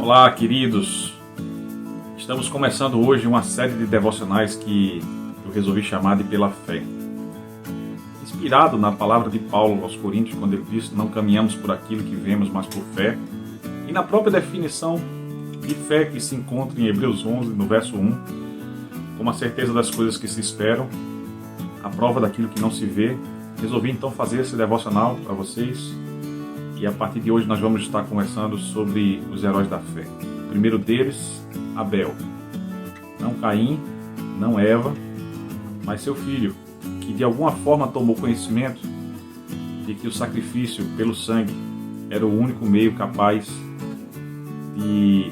Olá, queridos! Estamos começando hoje uma série de devocionais que eu resolvi chamar de Pela Fé. Inspirado na palavra de Paulo aos Coríntios, quando ele disse: não caminhamos por aquilo que vemos, mas por fé. E na própria definição de fé que se encontra em Hebreus 11, no verso 1, como a certeza das coisas que se esperam, a prova daquilo que não se vê. Resolvi então fazer esse devocional para vocês. E a partir de hoje nós vamos estar conversando sobre os heróis da fé. O primeiro deles, Abel. Não Caim, não Eva, mas seu filho, que de alguma forma tomou conhecimento de que o sacrifício pelo sangue era o único meio capaz de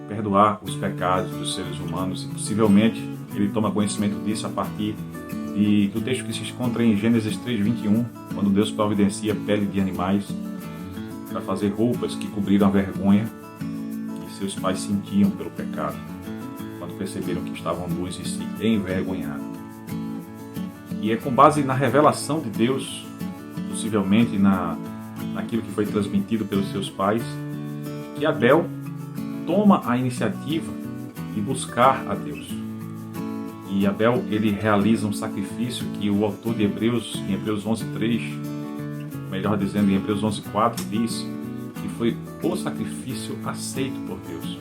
perdoar os pecados dos seres humanos. E possivelmente ele toma conhecimento disso a partir do texto que se encontra em Gênesis 3:21, quando Deus providencia pele de animais para fazer roupas que cobriram a vergonha que seus pais sentiam pelo pecado, quando perceberam que estavam nus e se envergonharam. E é com base na revelação de Deus, possivelmente naquilo que foi transmitido pelos seus pais, que Abel toma a iniciativa de buscar a Deus. E Abel, ele realiza um sacrifício que o autor de Hebreus, em Hebreus 11:3, melhor dizendo, em Hebreus 11:4, diz que foi o sacrifício aceito por Deus.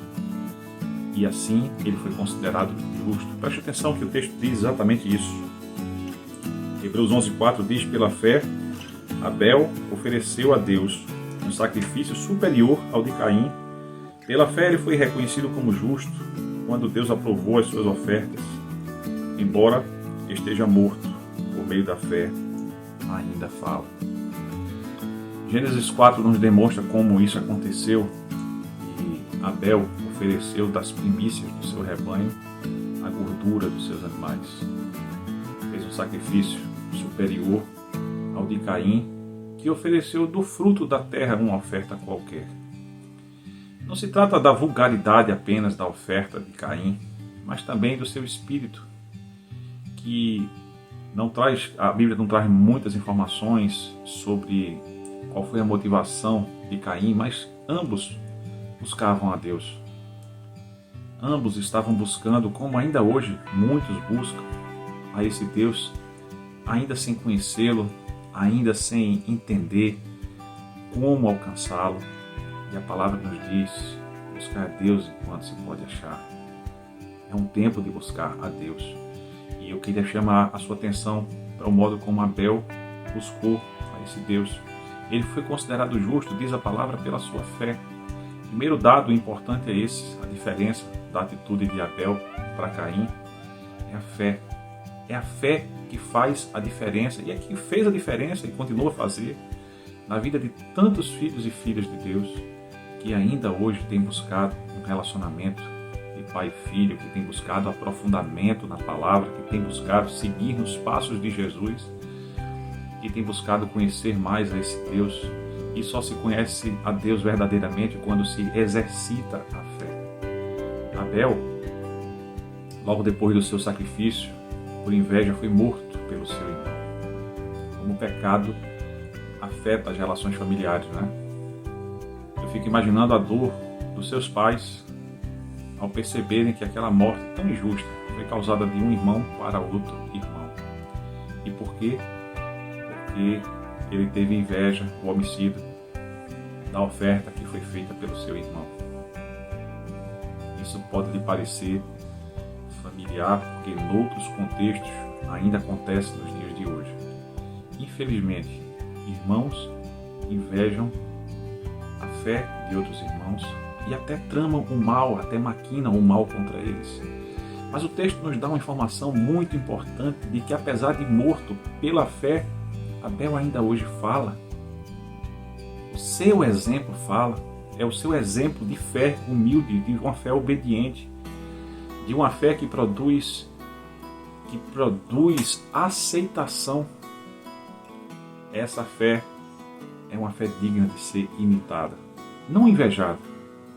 E assim ele foi considerado justo. Preste atenção que o texto diz exatamente isso. Hebreus 11:4 diz: pela fé, Abel ofereceu a Deus um sacrifício superior ao de Caim. Pela fé ele foi reconhecido como justo quando Deus aprovou as suas ofertas. Embora esteja morto, por meio da fé, ainda fala. Gênesis 4 nos demonstra como isso aconteceu. E Abel ofereceu das primícias do seu rebanho a gordura dos seus animais. Fez um sacrifício superior ao de Caim, que ofereceu do fruto da terra uma oferta qualquer. Não se trata da vulgaridade apenas da oferta de Caim, mas também do seu espírito, que a Bíblia não traz muitas informações sobre qual foi a motivação de Caim, mas ambos buscavam a Deus. Ambos estavam buscando, como ainda hoje muitos buscam, a esse Deus, ainda sem conhecê-lo, ainda sem entender como alcançá-lo. E a palavra nos diz: buscar a Deus enquanto se pode achar. É um tempo de buscar a Deus. E eu queria chamar a sua atenção para o modo como Abel buscou a esse Deus. Ele foi considerado justo, diz a palavra, pela sua fé. O primeiro dado importante é esse: a diferença da atitude de Abel para Caim é a fé. É a fé que faz a diferença, e é que fez a diferença e continua a fazer na vida de tantos filhos e filhas de Deus que ainda hoje têm buscado um relacionamento de pai e filho, que tem buscado aprofundamento na palavra, que tem buscado seguir nos passos de Jesus, que tem buscado conhecer mais a esse Deus. E só se conhece a Deus verdadeiramente quando se exercita a fé. Abel, logo depois do seu sacrifício, por inveja, foi morto pelo seu irmão. Como o pecado afeta as relações familiares, né? Eu fico imaginando a dor dos seus pais ao perceberem que aquela morte tão injusta foi causada de um irmão para outro irmão. E por quê? Porque ele teve inveja, o homicida, da oferta que foi feita pelo seu irmão. Isso pode lhe parecer familiar, porque em outros contextos ainda acontece nos dias de hoje. Infelizmente, irmãos invejam a fé de outros irmãos e até tramam o mal, até maquinam o mal contra eles. Mas o texto nos dá uma informação muito importante de que, apesar de morto pela fé, Abel ainda hoje fala. O seu exemplo fala. É o seu exemplo de fé humilde, de uma fé obediente, de uma fé que produz aceitação. Essa fé é uma fé digna de ser imitada. Não invejada,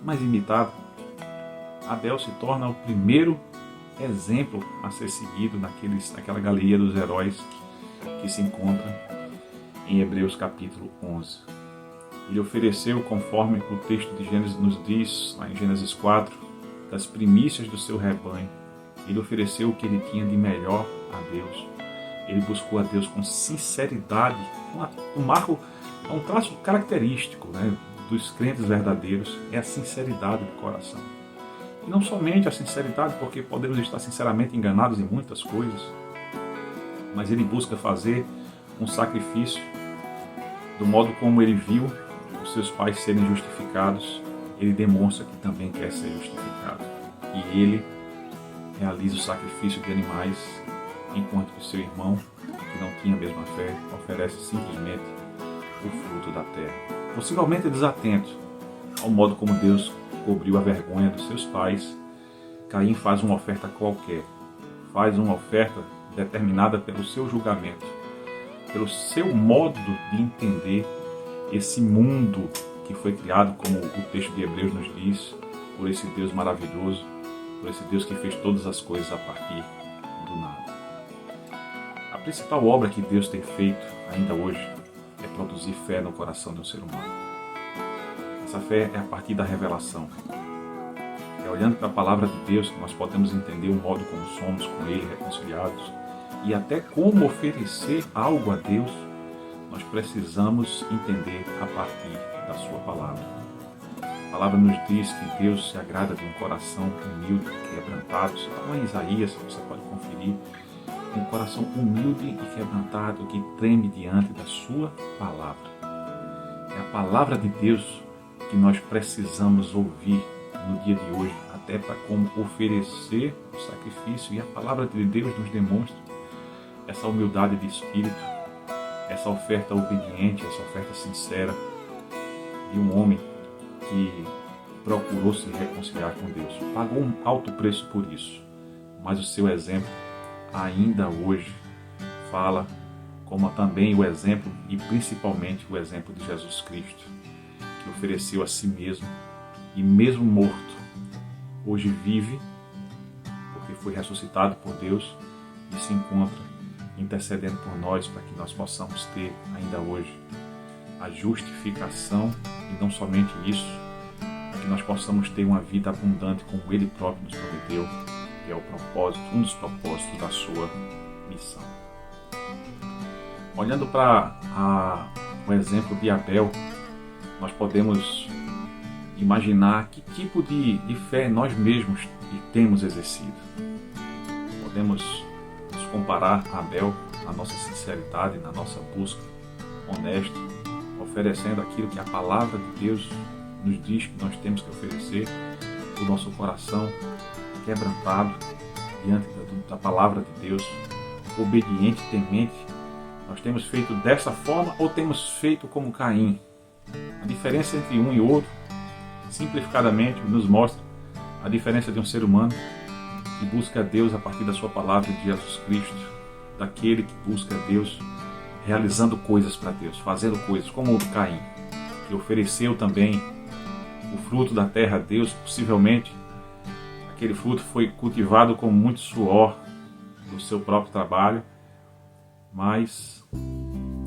mas imitada. Abel se torna o primeiro exemplo a ser seguido naquela galeria dos heróis que se encontra em Hebreus capítulo 11. Ele ofereceu, conforme o texto de Gênesis nos diz, lá em Gênesis 4, das primícias do seu rebanho. Ele ofereceu o que ele tinha de melhor a Deus. Ele buscou a Deus com sinceridade. É um traço característico, né, dos crentes verdadeiros, é a sinceridade do coração. E não somente a sinceridade, porque podemos estar sinceramente enganados em muitas coisas, mas ele busca fazer um sacrifício do modo como ele viu os seus pais serem justificados. Ele demonstra que também quer ser justificado. E ele realiza o sacrifício de animais, enquanto que seu irmão, que não tinha a mesma fé, oferece simplesmente o fruto da terra. Possivelmente desatento ao modo como Deus cobriu a vergonha dos seus pais, Caim faz uma oferta qualquer, faz uma oferta determinada pelo seu julgamento, pelo seu modo de entender esse mundo que foi criado, como o texto de Hebreus nos diz, por esse Deus maravilhoso, por esse Deus que fez todas as coisas a partir do nada. A principal obra que Deus tem feito ainda hoje é produzir fé no coração de um ser humano. Essa fé é a partir da revelação. É olhando para a palavra de Deus que nós podemos entender o modo como somos com Ele reconciliados e até como oferecer algo a Deus. Nós precisamos entender a partir da sua palavra. A palavra nos diz que Deus se agrada de um coração humilde e quebrantado. Isso está lá em Isaías, você pode conferir. Um coração humilde e quebrantado que treme diante da sua palavra. É a palavra de Deus que nós precisamos ouvir no dia de hoje, até para como oferecer o sacrifício. E a palavra de Deus nos demonstra essa humildade de espírito, essa oferta obediente, essa oferta sincera de um homem que procurou se reconciliar com Deus. Pagou um alto preço por isso, mas o seu exemplo ainda hoje fala, como também o exemplo e principalmente o exemplo de Jesus Cristo, que ofereceu a si mesmo e mesmo morto, hoje vive, porque foi ressuscitado por Deus e se encontra intercedendo por nós para que nós possamos ter ainda hoje a justificação e não somente isso, para que nós possamos ter uma vida abundante como Ele próprio nos prometeu, que é o propósito, um dos propósitos da sua missão. Olhando para o exemplo de Abel, nós podemos imaginar que tipo de fé nós mesmos temos exercido. Podemos nos comparar a Abel na nossa sinceridade, na nossa busca honesta, oferecendo aquilo que a palavra de Deus nos diz que nós temos que oferecer, o nosso coração quebrantado diante da palavra de Deus, obediente, temente. Nós temos feito dessa forma ou temos feito como Caim? A diferença entre um e outro, simplificadamente, nos mostra a diferença de um ser humano que busca a Deus a partir da sua palavra de Jesus Cristo, daquele que busca a Deus realizando coisas para Deus, fazendo coisas, como o Caim, que ofereceu também o fruto da terra a Deus. Possivelmente aquele fruto foi cultivado com muito suor do seu próprio trabalho, mas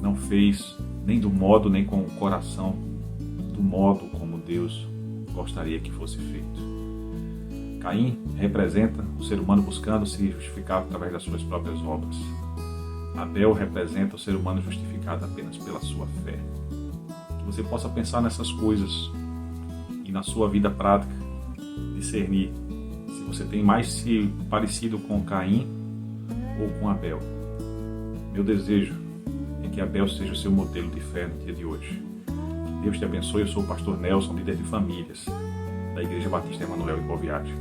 não fez nem do modo, nem com o coração, do modo como Deus gostaria que fosse feito. Caim representa o ser humano buscando se justificar através das suas próprias obras. Abel representa o ser humano justificado apenas pela sua fé. Que você possa pensar nessas coisas e na sua vida prática discernir se você tem mais se parecido com Caim ou com Abel. Meu desejo é que Abel seja o seu modelo de fé no dia de hoje. Que Deus te abençoe. Eu sou o pastor Nelson, líder de famílias da Igreja Batista Emanuel em Boa Viagem.